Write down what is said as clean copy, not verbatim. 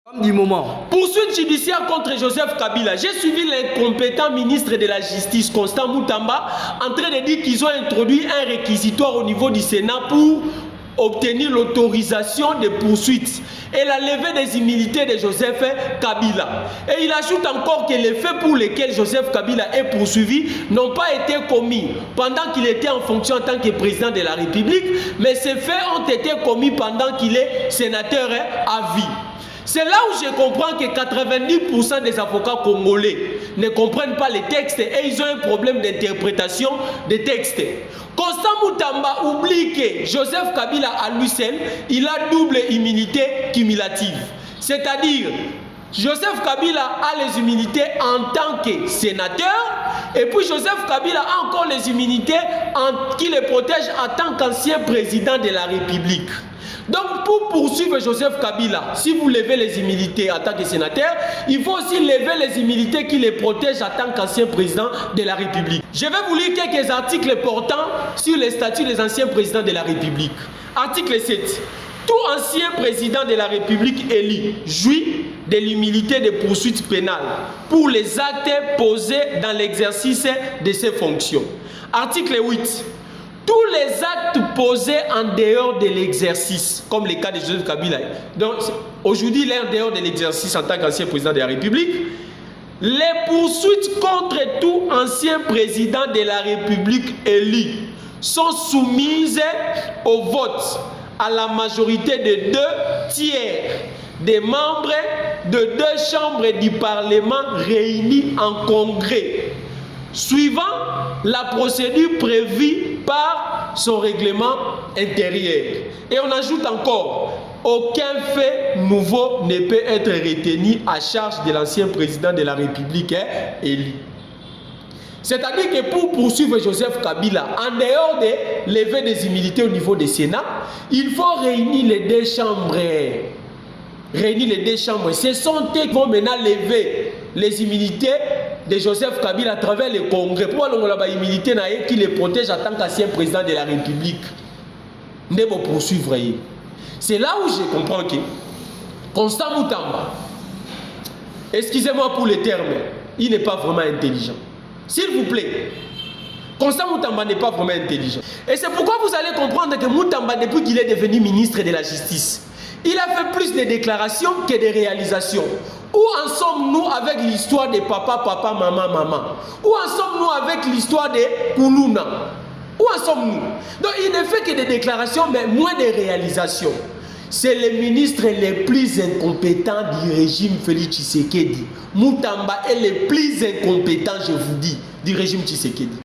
Du moment. Poursuite judiciaire contre Joseph Kabila. J'ai suivi l'incompétent ministre de la Justice, Constant Moutamba, en train de dire qu'ils ont introduit un réquisitoire au niveau du Sénat pour obtenir l'autorisation de poursuites et la levée des immunités de Joseph Kabila. Et il ajoute encore que les faits pour lesquels Joseph Kabila est poursuivi n'ont pas été commis pendant qu'il était en fonction en tant que président de la République, mais ces faits ont été commis pendant qu'il est sénateur à vie. C'est là où je comprends que 90% des avocats congolais ne comprennent pas les textes et ils ont un problème d'interprétation des textes. Constant Moutamba oublie que Joseph Kabila à lui seul, il a double immunité cumulative. C'est-à-dire, Joseph Kabila a les immunités en tant que sénateur et puis Joseph Kabila a encore les immunités qui les protègent en tant qu'ancien président de la République. Donc pour poursuivre Joseph Kabila, si vous levez les immunités en tant que sénateur, il faut aussi lever les immunités qui les protègent en tant qu'ancien président de la République. Je vais vous lire quelques articles portant sur les statuts des anciens présidents de la République. Article 7. Tout ancien président de la République élu jouit de l'immunité de poursuites pénales pour les actes posés dans l'exercice de ses fonctions. Article 8. Tous les actes posés en dehors de l'exercice, comme le cas de Joseph Kabila, donc aujourd'hui il est en dehors de l'exercice en tant qu'ancien président de la République, les poursuites contre tout ancien président de la République élu sont soumises au vote à la majorité de 2/3 des membres de 2 chambres du Parlement réunis en congrès, suivant la procédure prévue par son règlement intérieur. Et on ajoute encore, aucun fait nouveau ne peut être retenu à charge de l'ancien président de la République élu. C'est-à-dire que pour poursuivre Joseph Kabila, en dehors de lever des immunités au niveau du Sénat, il faut réunir les 2 chambres. Réunir les 2 chambres. Ce sont eux qui vont maintenant lever les immunités de Joseph Kabila à travers le Congrès. Pour la immunité qui les protège en tant qu'ancien président de la République. Ne vont poursuivre. C'est là où je comprends que Constant Moutamba, excusez-moi pour le terme, il n'est pas vraiment intelligent. S'il vous plaît, Constant Moutamba n'est pas vraiment intelligent. Et c'est pourquoi vous allez comprendre que Moutamba, depuis qu'il est devenu ministre de la Justice, il a fait plus de déclarations que de réalisations. Où en sommes-nous avec l'histoire de papa, papa, maman, maman? Où en sommes-nous avec l'histoire de Koulouna? Où en sommes-nous? Donc il ne fait que des déclarations, mais moins de réalisations. C'est le ministre le plus incompétent du régime Félix Tshisekedi. Moutamba est le plus incompétent, je vous dis, du régime Tshisekedi.